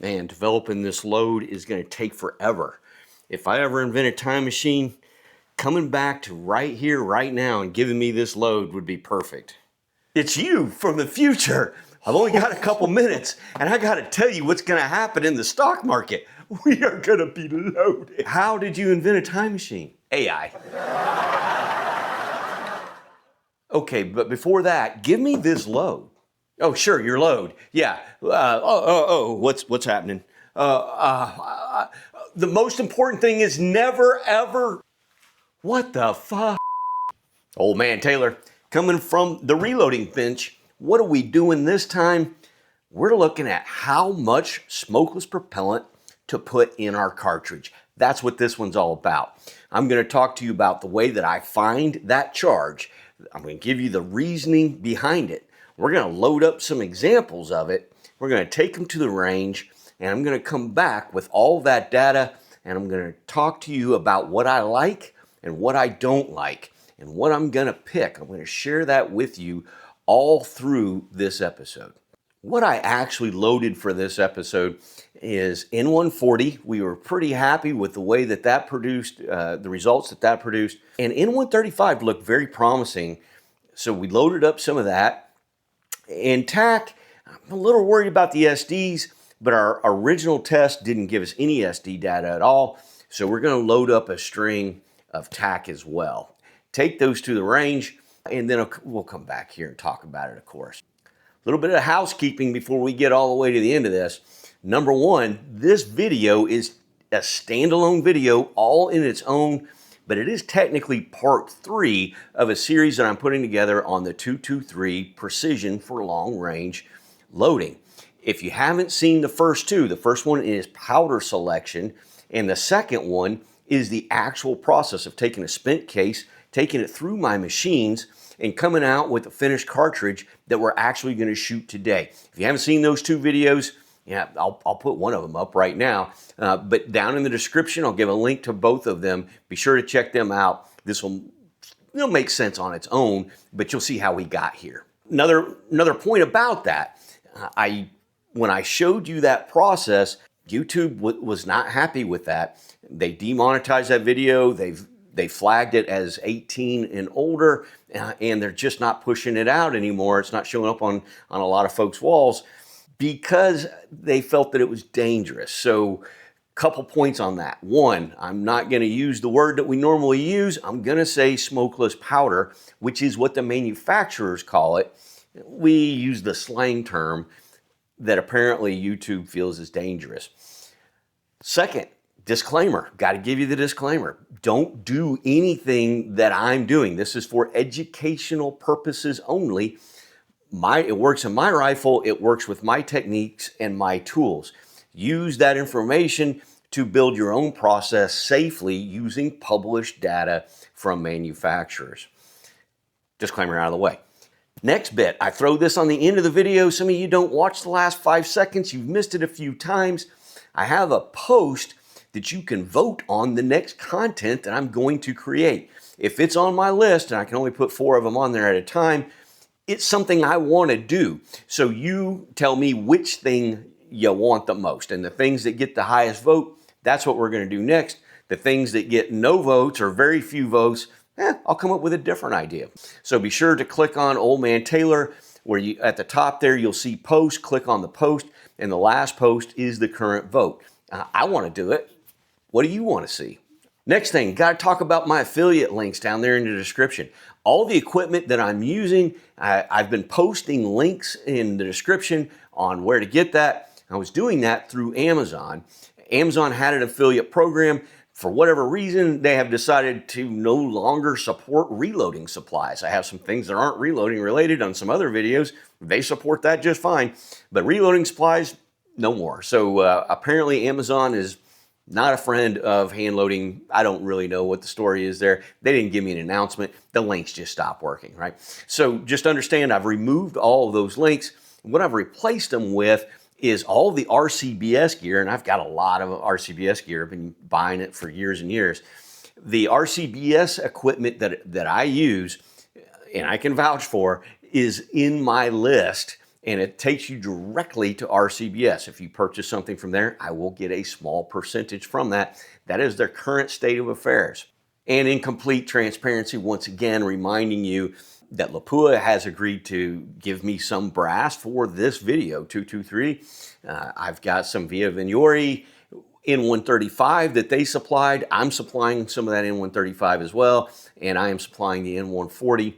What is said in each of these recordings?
Man, developing this load is going to take forever. If I ever invent a time machine, coming back to right here, right now, and giving me this load would be perfect. It's you from the future. I've only got a couple minutes, and I got to tell you what's going to happen in the stock market. We are going to be loaded. How did you invent a time machine? AI. Okay, but before that, give me this load. Oh, sure, your load. Yeah. What's happening? The most important thing is never, ever. What the fuck? Old man Taylor, coming from the reloading bench, what are we doing this time? We're looking at how much smokeless propellant to put in our cartridge. That's what this one's all about. I'm going to talk to you about the way that I find that charge. I'm going to give you the reasoning behind it. We're going to load up some examples of it. We're going to take them to the range, and I'm going to come back with all that data, and I'm going to talk to you about what I like and what I don't like, and what I'm going to pick. I'm going to share that with you all through this episode. What I actually loaded for this episode is N140. We were pretty happy with the way that produced, the results that produced. And N135 looked very promising, so we loaded up some of that. And TAC, I'm a little worried about the SDs, but our original test didn't give us any SD data at all. So we're going to load up a string of TAC as well. Take those to the range, and then we'll come back here and talk about it, of course. A little bit of housekeeping before we get all the way to the end of this. Number one, this video is a standalone video all in its own, but it is technically part 3 of a series that I'm putting together on the 223 Precision for Long Range Loading. If you haven't seen the first two, the first one is powder selection, and the second one is the actual process of taking a spent case, taking it through my machines, and coming out with a finished cartridge that we're actually going to shoot today. If you haven't seen those two videos, yeah, I'll put one of them up right now. But down in the description, I'll give a link to both of them. Be sure to check them out. This will make sense on its own, but you'll see how we got here. Another point about that, when I showed you that process, YouTube was not happy with that. They demonetized that video. They flagged it as 18 and older, and they're just not pushing it out anymore. It's not showing up on a lot of folks' walls because they felt that it was dangerous. So couple points on that. One, I'm not going to use the word that we normally use. I'm going to say smokeless powder, which is what the manufacturers call it. We use the slang term that apparently YouTube feels is dangerous. Second, disclaimer. Got to give you the disclaimer. Don't do anything that I'm doing. This is for educational purposes only. It works in my rifle. It works with my techniques and my tools. Use that information to build your own process safely using published data from manufacturers. Disclaimer out of the way. Next bit, I throw this on the end of the video. Some of you don't watch the last 5 seconds. You've missed it a few times. I have a post that you can vote on the next content that I'm going to create. If it's on my list, and I can only put 4 of them on there at a time, it's something I want to do. So you tell me which thing you want the most. And the things that get the highest vote, that's what we're going to do next. The things that get no votes or very few votes, I'll come up with a different idea. So be sure to click on Old Man Taylor, where at the top there you'll see post. Click on the post, and the last post is the current vote. I want to do it. What do you want to see? Next thing, got to talk about my affiliate links down there in the description. All the equipment that I'm using, I've been posting links in the description on where to get that. I was doing that through Amazon. Amazon had an affiliate program. For whatever reason, they have decided to no longer support reloading supplies. I have some things that aren't reloading related on some other videos. They support that just fine. But reloading supplies, no more. So apparently Amazon is not a friend of hand loading. I don't really know what the story is there. They didn't give me an announcement. The links just stopped working, right? So just understand I've removed all of those links. What I've replaced them with is all the RCBS gear, and I've got a lot of RCBS gear. I've been buying it for years and years. The RCBS equipment that I use, and I can vouch for, is in my list and it takes you directly to RCBS. If you purchase something from there, I will get a small percentage from that. That is their current state of affairs. And in complete transparency, once again, reminding you that Lapua has agreed to give me some brass for this video, 223. I've got some Vihtavuori N135 that they supplied. I'm supplying some of that N135 as well, and I am supplying the N140.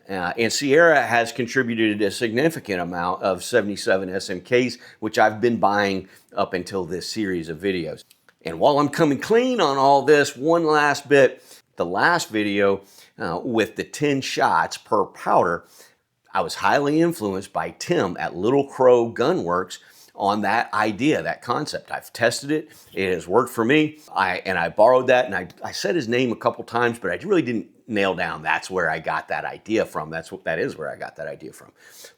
And Sierra has contributed a significant amount of 77 SMKs, which I've been buying up until this series of videos. And while I'm coming clean on all this, one last bit, the last video with the 10 shots per powder, I was highly influenced by Tim at Little Crow Gunworks on that idea, that concept. I've tested it. It has worked for me. I borrowed that, and I said his name a couple times, but I really didn't nail down that's where I got that idea from. That is where I got that idea from.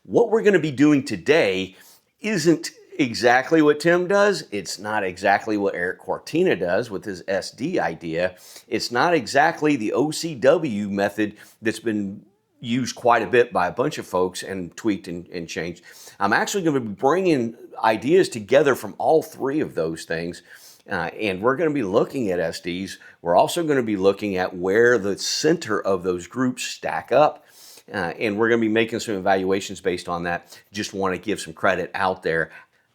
What we're going to be doing today isn't exactly what Tim does. It's not exactly what Eric Cortina does with his SD idea. It's not exactly the OCW method that's been used quite a bit by a bunch of folks and tweaked and changed. I'm actually going to be bringing ideas together from all three of those things, and we're going to be looking at SDs. We're also going to be looking at where the center of those groups stack up, and we're going to be making some evaluations based on that. Just want to give some credit out there.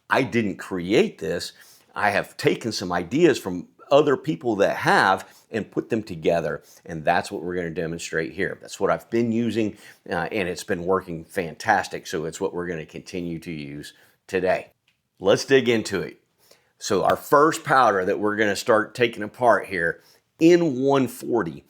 I didn't create this. I have taken some ideas from other people that have and put them together, and that's what we're going to demonstrate here. That's what I've been using, and it's been working fantastic, so it's what we're going to continue to use today. Let's dig into it. So our first powder that we're going to start taking apart here, N140.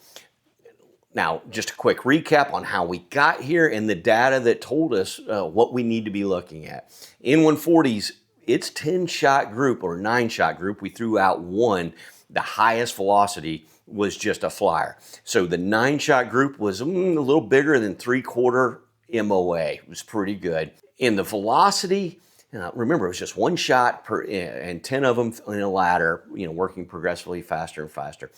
Now, just a quick recap on how we got here and the data that told us what we need to be looking at. N140's, its 10-shot group or 9-shot group, we threw out one. The highest velocity was just a flyer. So the 9-shot group was a little bigger than 3/4 MOA. It was pretty good. In the velocity, remember, it was just one shot per, and 10 of them in a ladder, working progressively faster and faster.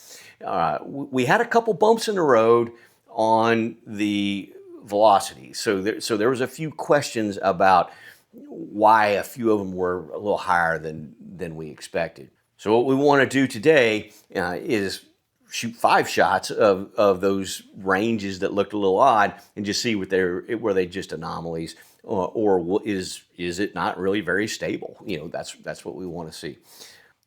We had a couple bumps in the road on the velocity. So there was a few questions about why a few of them were a little higher than we expected. So what we want to do today is shoot 5 shots of those ranges that looked a little odd and just see were they just anomalies, or is it not really very stable? That's what we want to see.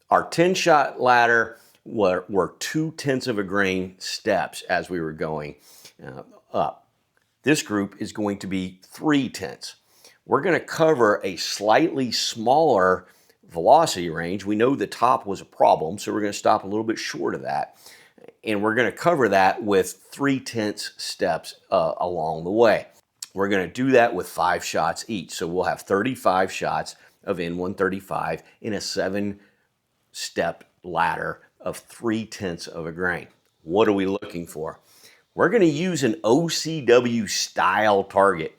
Our 10-shot ladder were 0.2 of a grain steps as we were going up. This group is going to be 0.3. We're going to cover a slightly smaller velocity range. We know the top was a problem, so we're going to stop a little bit short of that. And we're going to cover that with 0.3 steps along the way. We're going to do that with 5 shots each. So we'll have 35 shots of N135 in a 7-step ladder of 0.3 of a grain. What are we looking for? We're going to use an OCW style target.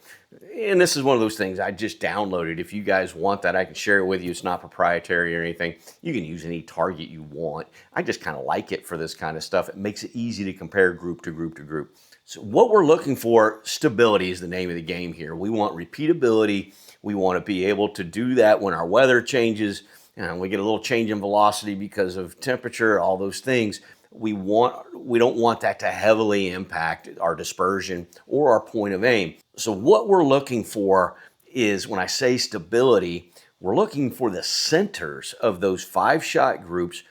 And this is one of those things I just downloaded. If you guys want that, I can share it with you. It's not proprietary or anything. You can use any target you want. I just kind of like it for this kind of stuff. It makes it easy to compare group to group to group. So what we're looking for, stability is the name of the game here. We want repeatability. We want to be able to do that when our weather changes and we get a little change in velocity because of temperature, all those things. We don't want that to heavily impact our dispersion or our point of aim. So what we're looking for is, when I say stability, we're looking for the centers of those 5-shot groups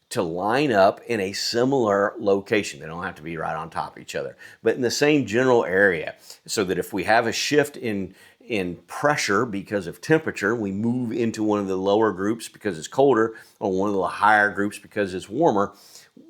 to line up in a similar location. They don't have to be right on top of each other, but in the same general area, so that if we have a shift in pressure because of temperature, we move into one of the lower groups because it's colder, or one of the higher groups because it's warmer,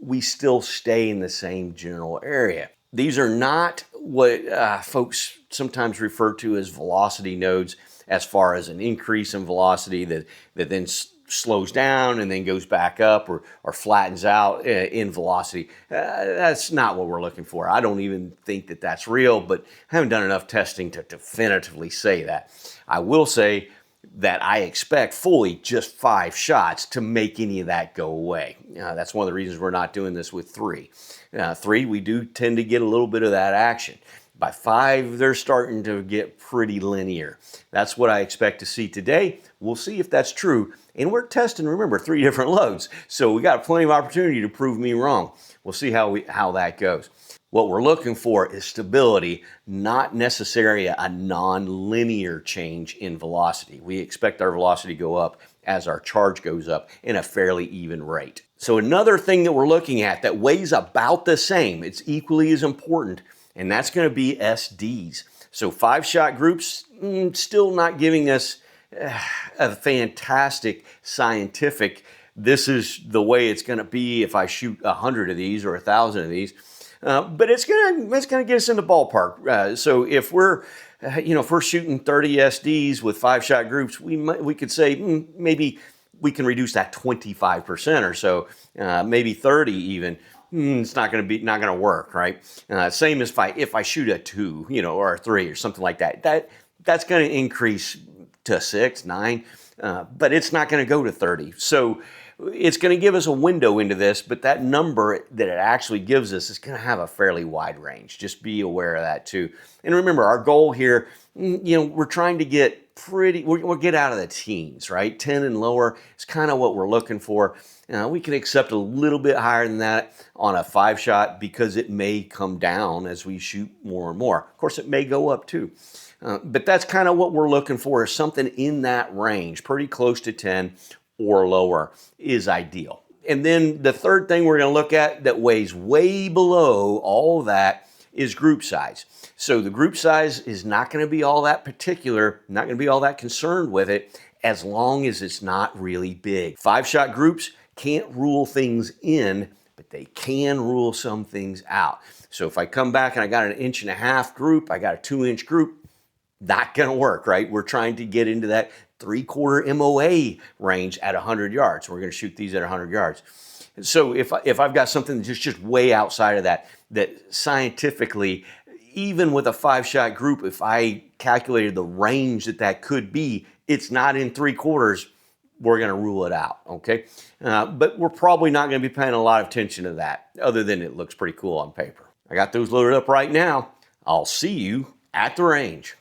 we still stay in the same general area. These are not what folks sometimes refer to as velocity nodes, as far as an increase in velocity that then slows down and then goes back up or flattens out in velocity. That's not what we're looking for. I don't even think that that's real, but I haven't done enough testing to definitively say that. I will say that I expect fully just 5 shots to make any of that go away. That's one of the reasons we're not doing this with 3. 3, we do tend to get a little bit of that action. By 5, they're starting to get pretty linear. That's what I expect to see today. We'll see if that's true. And we're testing, remember, 3 different loads. So we got plenty of opportunity to prove me wrong. We'll see how that goes. What we're looking for is stability, not necessarily a non-linear change in velocity. We expect our velocity to go up as our charge goes up in a fairly even rate. So another thing that we're looking at that weighs about the same, it's equally as important, and that's going to be SDs. So 5-shot groups, still not giving us a fantastic scientific, this is the way it's going to be if I shoot 100 of these or 1,000 of these. But it's gonna get us in the ballpark. So if we're shooting 30 SDs with 5-shot groups, we could say maybe we can reduce that 25% or so, maybe 30 even. It's not gonna work, right? Same as if I shoot a 2, or a 3 or something like that. That's gonna increase to 6, 9, but it's not gonna go to 30. So it's going to give us a window into this, but that number that it actually gives us is going to have a fairly wide range. Just be aware of that too. And remember, our goal here, we're trying to get we'll get out of the teens, right? 10 and lower is kind of what we're looking for. We can accept a little bit higher than that on a 5-shot because it may come down as we shoot more and more. Of course, it may go up too. But that's kind of what we're looking for, is something in that range, pretty close to 10 or lower is ideal. And then the third thing we're going to look at that weighs way below all of that is group size. So the group size is not going to be all that particular, not going to be all that concerned with it as long as it's not really big. 5-shot groups can't rule things in, but they can rule some things out. So if I come back and I got an 1.5-inch group, I got a 2-inch group, not going to work, right? We're trying to get into that 3/4 MOA range at 100 yards. We're going to shoot these at 100 yards. So if I've got something that's just way outside of that scientifically, even with a 5-shot group, if I calculated the range that could be, it's not in 3/4, we're going to rule it out, okay? But we're probably not going to be paying a lot of attention to that, other than it looks pretty cool on paper. I got those loaded up right now. I'll see you at the range.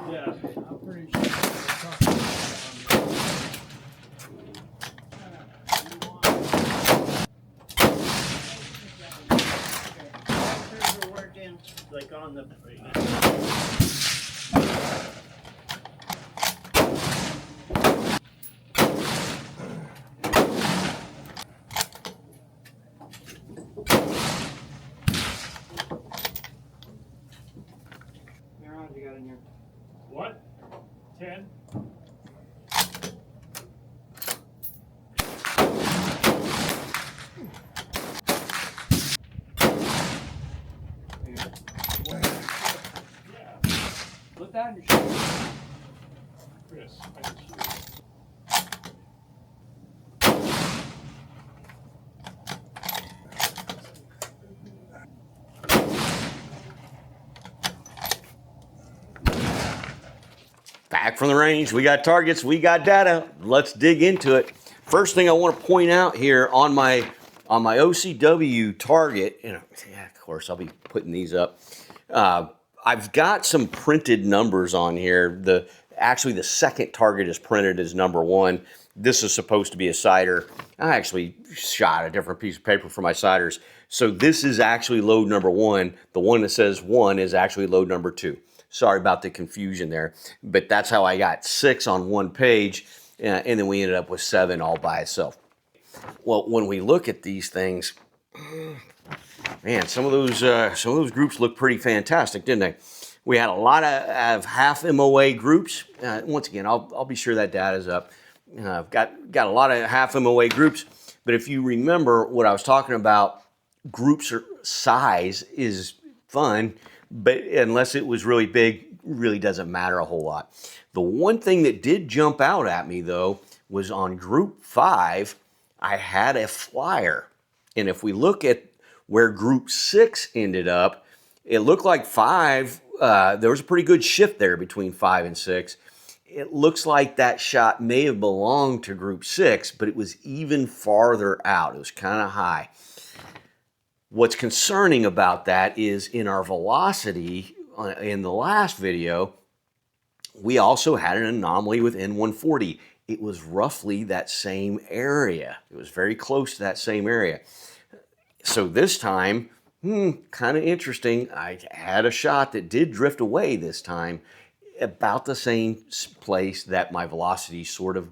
Yeah, I'm pretty sure we're talking about on the How many rounds you got in here? what? 10? Yeah, Put that in your shoe. Chris, I can shoot. Back from the range, we got targets, we got data. Let's dig into it. First thing I want to point out here on my OCW target, yeah, of course I'll be putting these up. I've got some printed numbers on here. Actually the second target is printed as number 1. This is supposed to be a sighter. I actually shot a different piece of paper for my sighters. So this is actually load number 1. The one that says 1 is actually load number 2. Sorry about the confusion there, but that's how I got 6 on one page, and then we ended up with 7 all by itself. Well, when we look at these things, man, some of those groups look pretty fantastic, didn't they? We had a lot of half MOA groups. Once again, I'll be sure that data's up. I've got a lot of half MOA groups, but if you remember what I was talking about, groups or size is fun, but unless it was really big, really doesn't matter a whole lot. The one thing that did jump out at me though was on group 5, I had a flyer. And if we look at where group 6 ended up, it looked like 5, there was a pretty good shift there between 5 and 6. It looks like that shot may have belonged to group 6, but it was even farther out. It was kind of high. What's concerning about that is in our velocity in the last video, we also had an anomaly with N140. It was roughly that same area. It was very close to that same area. So this time, kind of interesting. I had a shot that did drift away this time, about the same place that my velocity sort of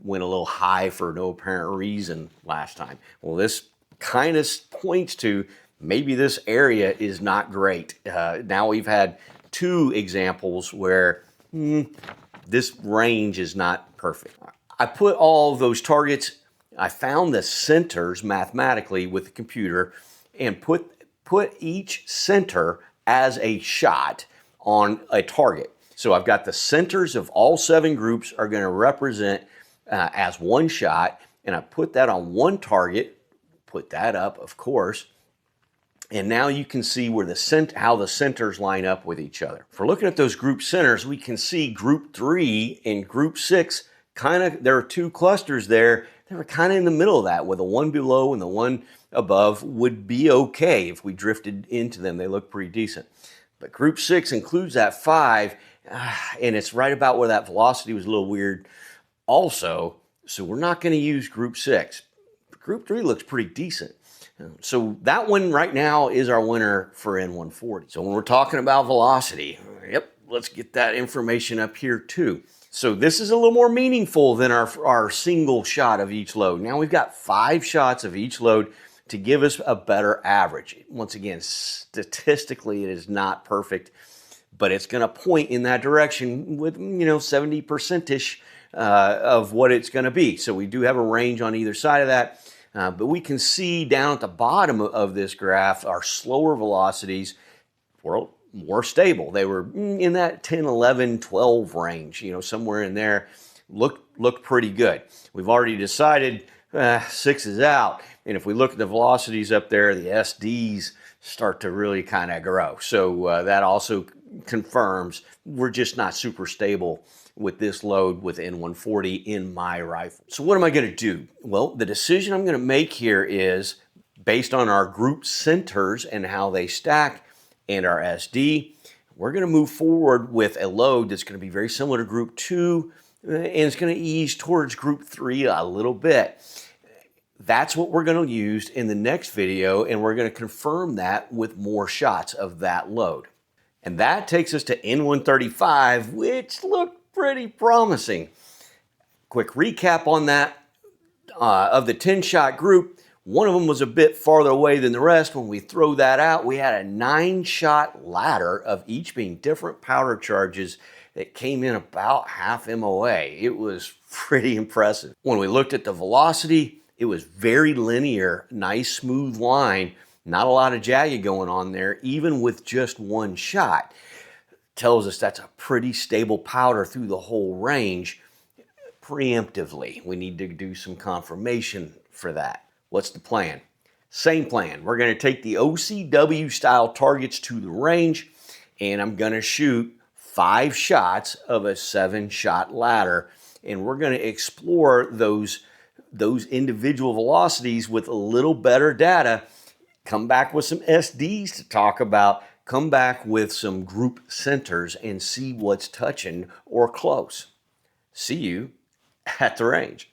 went a little high for no apparent reason last time. Well, this kind of points to maybe this area is not great. Now we've had 2 examples where this range is not perfect. I put all of those targets, I found the centers mathematically with the computer and put each center as a shot on a target. So I've got the centers of all 7 groups are going to represent as one shot, and I put that on one target, put that up, of course, and now you can see where how the centers line up with each other. If we're looking at those group centers, we can see group 3 and group 6, there are 2 clusters there. They were kind of in the middle of that, where the one below and the one above would be okay if we drifted into them. They look pretty decent. But group 6 includes that 5, and it's right about where that velocity was a little weird also, so we're not going to use group 6. Group 3 looks pretty decent. So that one right now is our winner for N140. So when we're talking about velocity, yep, let's get that information up here too. So this is a little more meaningful than our single shot of each load. Now we've got 5 shots of each load to give us a better average. Once again, statistically it is not perfect, but it's going to point in that direction with 70%-ish of what it's going to be. So we do have a range on either side of that. But we can see down at the bottom of this graph, our slower velocities were more stable. They were in that 10, 11, 12 range, somewhere in there. Looked pretty good. We've already decided 6 is out. And if we look at the velocities up there, the SDs start to really kind of grow. So that also confirms we're just not super stable with this load with N140 in my rifle. So what am I going to do? Well, the decision I'm going to make here is based on our group centers and how they stack and our SD. We're going to move forward with a load that's going to be very similar to group 2 and it's going to ease towards group 3 a little bit. That's what we're going to use in the next video, and we're going to confirm that with more shots of that load. And that takes us to N135, which looked pretty promising. Quick recap on that. Of the 10-shot group, one of them was a bit farther away than the rest. When we throw that out, we had a 9-shot ladder of each being different powder charges that came in about half MOA. It was pretty impressive. When we looked at the velocity, it was very linear, nice smooth line, not a lot of jagged going on there, even with just one shot. Tells us that's a pretty stable powder through the whole range. Preemptively, we need to do some confirmation for that. What's the plan? Same plan. We're going to take the OCW style targets to the range, and I'm going to shoot 5 shots of a 7-shot ladder, and we're going to explore those individual velocities with a little better data, come back with some SDs to talk about, come back with some group centers and see what's touching or close. See you at the range.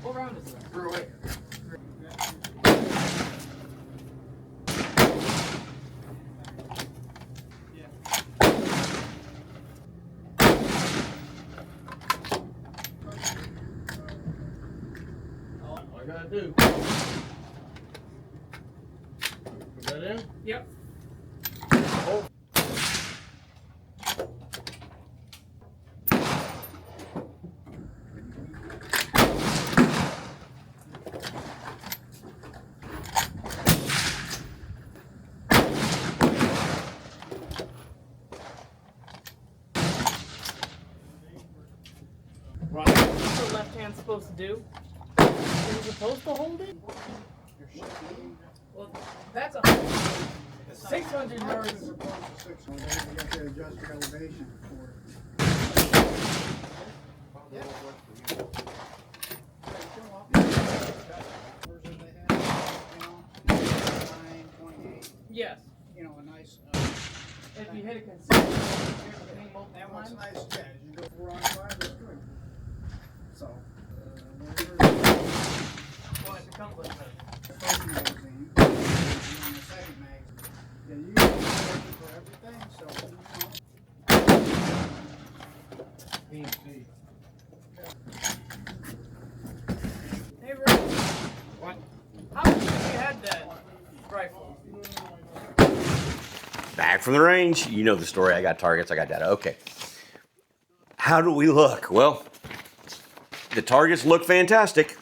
What round is it? Throw it. All I gotta do. Put that in? Yep. Right. What's the left hand supposed to do? Is it supposed to hold it? Well, that's a 600 yards. You got to adjust your elevation for it. Yes. You know, a nice what's line? nice, yeah, as you go 4 on 5, that's good. So, whenever Well, it becomes like that. the first magazine, and on the second magazine, yeah, you use it for everything, so, Hey, Rick. What? How long have you had that rifle? Back from the range. You know the story. I got targets. I got data. Okay. How do we look? Well, the targets look fantastic.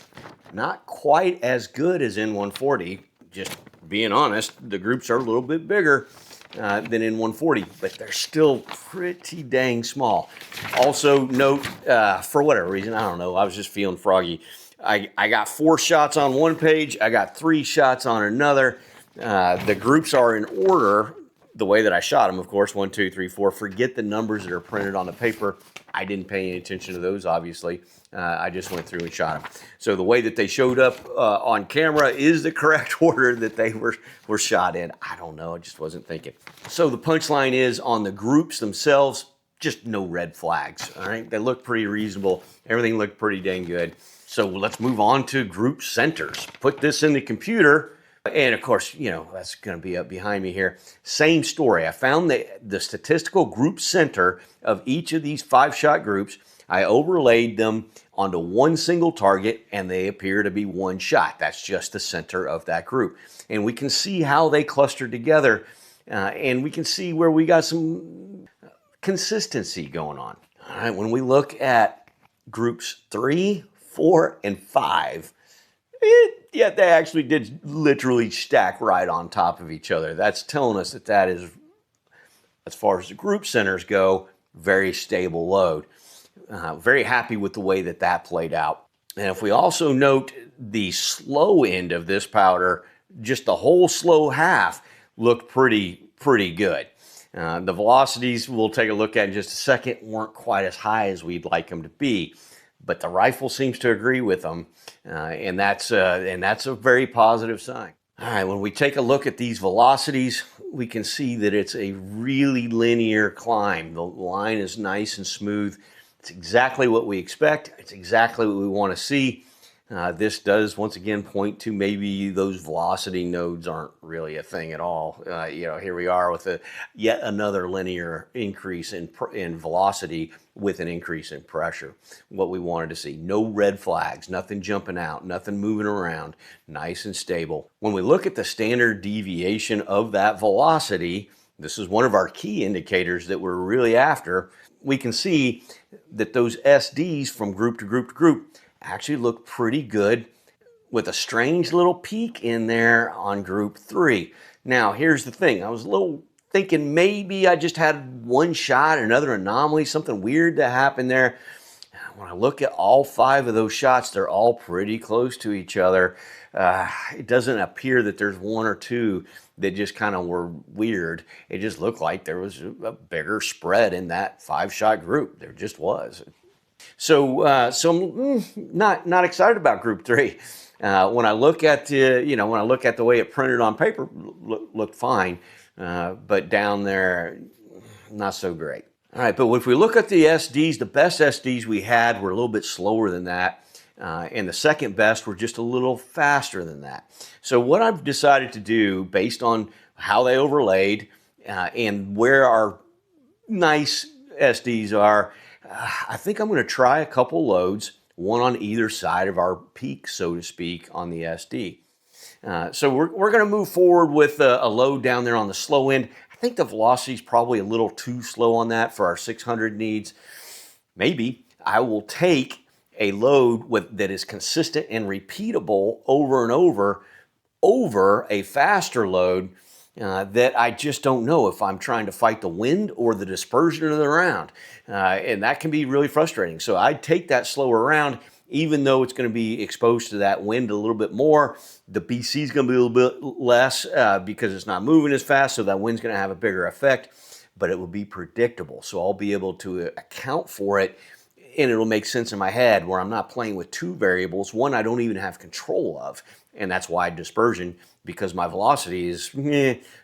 Not quite as good as N140. Just being honest, the groups are a little bit bigger than N140, but they're still pretty dang small. Also note, for whatever reason, I don't know, I was just feeling froggy. I got 4 shots on one page. I got 3 shots on another. The groups are in order the way that I shot them, of course, 1, 2, 3, 4. Forget the numbers that are printed on the paper. I didn't pay any attention to those, obviously. I just went through and shot them. So the way that they showed up on camera is the correct order that they were shot in. I don't know, I just wasn't thinking. So the punchline is on the groups themselves, just no red flags, all right? They look pretty reasonable. Everything looked pretty dang good. So let's move on to group centers. Put this in the computer. And of course, you know, that's going to be up behind me here. Same story. I found the statistical group center of each of these 5-shot groups. I overlaid them onto one single target, and they appear to be one shot. That's just the center of that group. And we can see how they cluster together, and we can see where we got some consistency going on. All right, when we look at groups 3, 4, and 5, yeah, they actually did literally stack right on top of each other. That's telling us that that is, as far as the group centers go, very stable load. Very happy with the way that that played out. And if we also note the slow end of this powder, just the whole slow half looked pretty good. The velocities we'll take a look at in just a second weren't quite as high as we'd like them to be, but the rifle seems to agree with them, and that's a very positive sign. All right, when we take a look at these velocities, we can see that it's a really linear climb. The line is nice and smooth. It's exactly what we expect. It's exactly what we want to see. This does, once again, point to maybe those velocity nodes aren't really a thing at all. You know, here we are with yet another linear increase in velocity with an increase in pressure. What we wanted to see. No red flags, nothing jumping out, nothing moving around, nice and stable. When we look at the standard deviation of that velocity, this is one of our key indicators that we're really after. We can see that those SDs from group to group to group actually look pretty good with a strange little peak in there on group 3. Now, here's the thing. I was a little thinking maybe I just had one shot, another anomaly, something weird to happen there. When I look at all 5 of those shots, they're all pretty close to each other. It doesn't appear that there's 1 or 2 that just kind of were weird. It just looked like there was a bigger spread in that 5-shot group. There just was. So I'm not excited about group 3. When I look at the way it printed on paper, looked fine, but down there, not so great. All right, but if we look at the SDs, the best SDs we had were a little bit slower than that, and the second best were just a little faster than that. So what I've decided to do, based on how they overlaid and where our nice SDs are, I think I'm going to try a couple loads, one on either side of our peak, so to speak, on the SD. So we're going to move forward with a load down there on the slow end. I think the velocity is probably a little too slow on that for our 600 needs. Maybe I will take a load that is consistent and repeatable over and over a faster load that I just don't know if I'm trying to fight the wind or the dispersion of the round. And that can be really frustrating. So I'd take that slower round, even though it's going to be exposed to that wind a little bit more. The BC is going to be a little bit less because it's not moving as fast, so that wind's going to have a bigger effect, but it will be predictable. So I'll be able to account for it, and it'll make sense in my head where I'm not playing with 2 variables, one I don't even have control of, and that's wide dispersion because my velocity is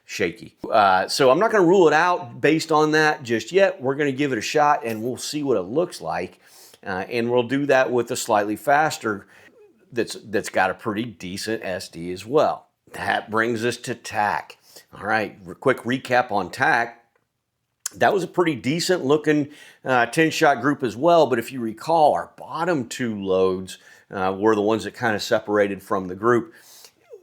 shaky. So I'm not going to rule it out based on that just yet. We're going to give it a shot and we'll see what it looks like. And we'll do that with a slightly faster that's got a pretty decent SD as well. That brings us to TAC. All right, quick recap on TAC. That was a pretty decent looking 10-shot group as well, but if you recall, our bottom two loads were the ones that kind of separated from the group.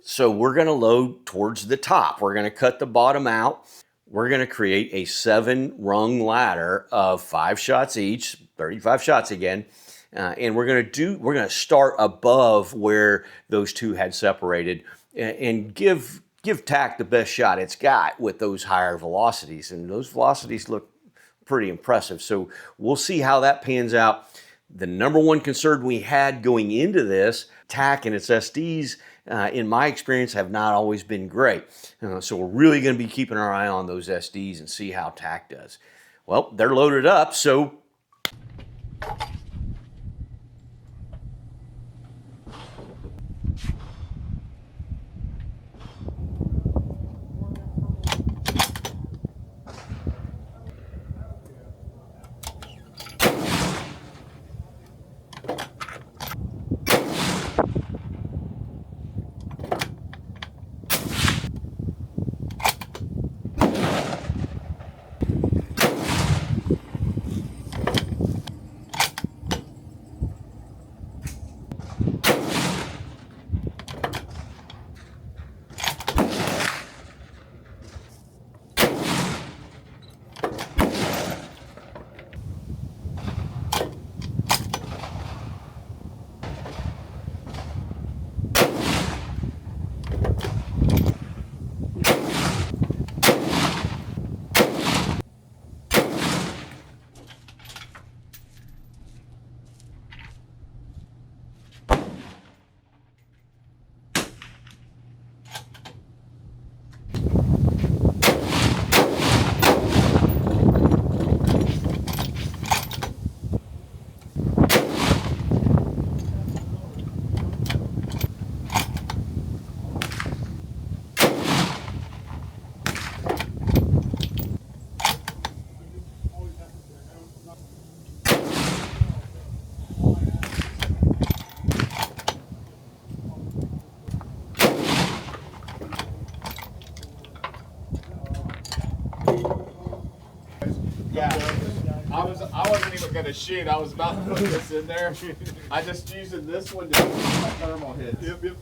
So we're going to load towards the top. We're going to cut the bottom out. We're going to create a 7-rung ladder of 5 shots each, 35 shots again. And we're going to start above where those two had separated and give TAC the best shot it's got with those higher velocities. And those velocities look pretty impressive. So we'll see how that pans out. The number one concern we had going into this, TAC and its SDs, in my experience, have not always been great. So we're really going to be keeping our eye on those SDs and see how TAC does. Well, they're loaded up, so I wasn't even gonna shoot. I was about to put this in there. I just using this one to keep my thermal hits. Yep.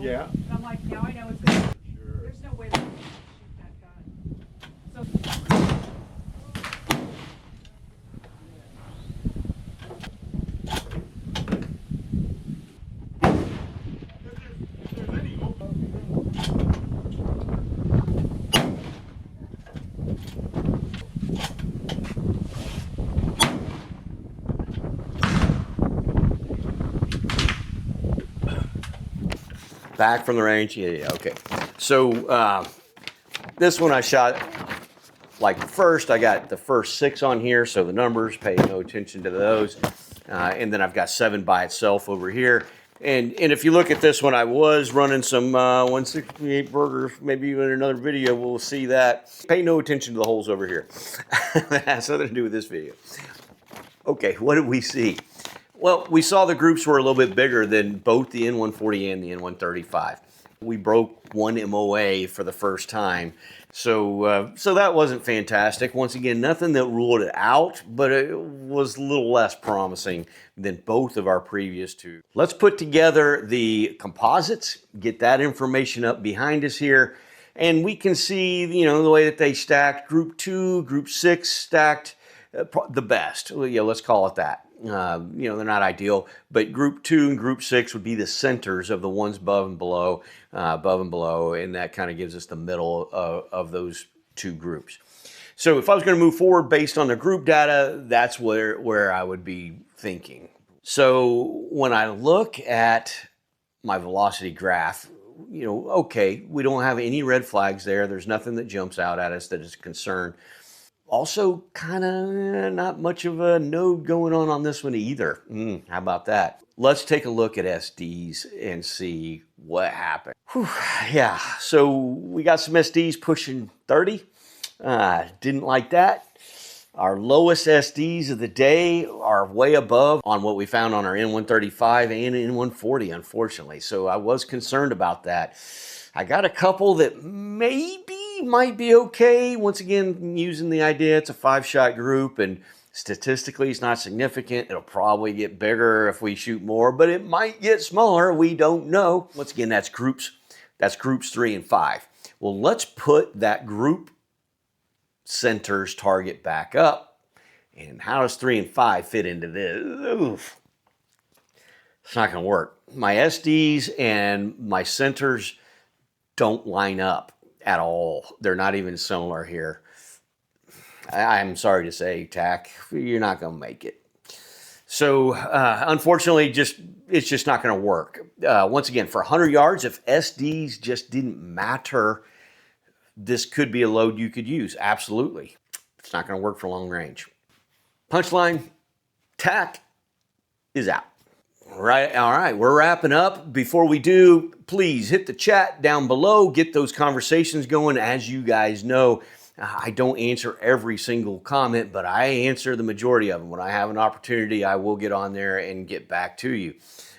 Yeah. And I'm like, now I know it's going to. There's no way that I can shoot that gun. So. back from the range. Yeah, okay. So this one I shot like first. I got the first 6 on here, so the numbers, pay no attention to those. And then I've got 7 by itself over here. And if you look at this one, I was running some 168 burgers. Maybe even in another video we'll see that. Pay no attention to the holes over here. That has nothing to do with this video. Okay, what did we see? Well, we saw the groups were a little bit bigger than both the N140 and the N135. We broke 1 MOA for the first time. So that wasn't fantastic. Once again, nothing that ruled it out, but it was a little less promising than both of our previous 2. Let's put together the composites, get that information up behind us here, and we can see, you know, the way that they stacked. Group 2, Group 6 stacked the best. Yeah, let's call it that. You know, they're not ideal, but Group 2 and Group 6 would be the centers of the ones above and below, and that kind of gives us the middle of those 2 groups. So if I was going to move forward based on the group data, that's where I would be thinking. So when I look at my velocity graph, you know, okay, we don't have any red flags there. There's nothing that jumps out at us that is a concern. Also, kind of not much of a node going on this one either. How about that? Let's take a look at SDs and see what happened. Whew, yeah, so we got some SDs pushing 30. Didn't like that. Our lowest SDs of the day are way above on what we found on our N135 and N140, unfortunately. So I was concerned about that. I got a couple that maybe might be okay. Once again, using the idea it's a 5-shot group and statistically it's not significant. It'll probably get bigger if we shoot more, but it might get smaller. We don't know. Once again, that's groups 3 and 5. Well, let's put that group center's target back up. And how does 3 and 5 fit into this? Oof. It's not going to work. My SDs and my centers don't line up at all. They're not even similar here. I'm sorry to say, TAC, you're not going to make it. So unfortunately, it's just not going to work. Once again, for 100 yards, if SDs just didn't matter, this could be a load you could use. Absolutely. It's not going to work for long range. Punchline, TAC is out. All right, we're wrapping up. Before we do, please hit the chat down below, get those conversations going. As you guys know, I don't answer every single comment, but I answer the majority of them. When I have an opportunity, I will get on there and get back to you.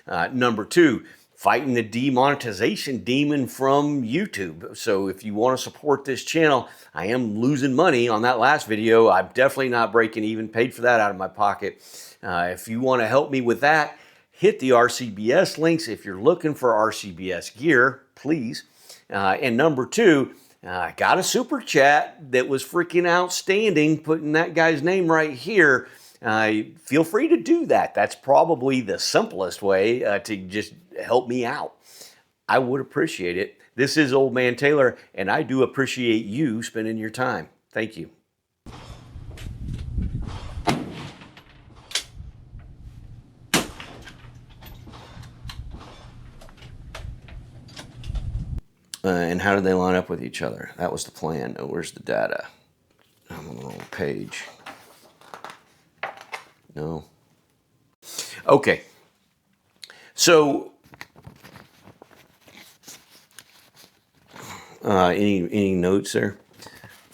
Number 2, fighting the demonetization demon from YouTube. So if you want to support this channel, I am losing money on that last video. I'm definitely not breaking even, paid for that out of my pocket. If you want to help me with that, hit the RCBS links. If you're looking for RCBS gear, please. And number 2, I got a super chat that was freaking outstanding, putting that guy's name right here. Feel free to do that. That's probably the simplest way to just help me out. I would appreciate it. This is Old Man Taylor, and I do appreciate you spending your time. Thank you. And how did they line up with each other? That was the plan. Oh, where's the data? I'm on the wrong page. No. Okay. So, any notes there?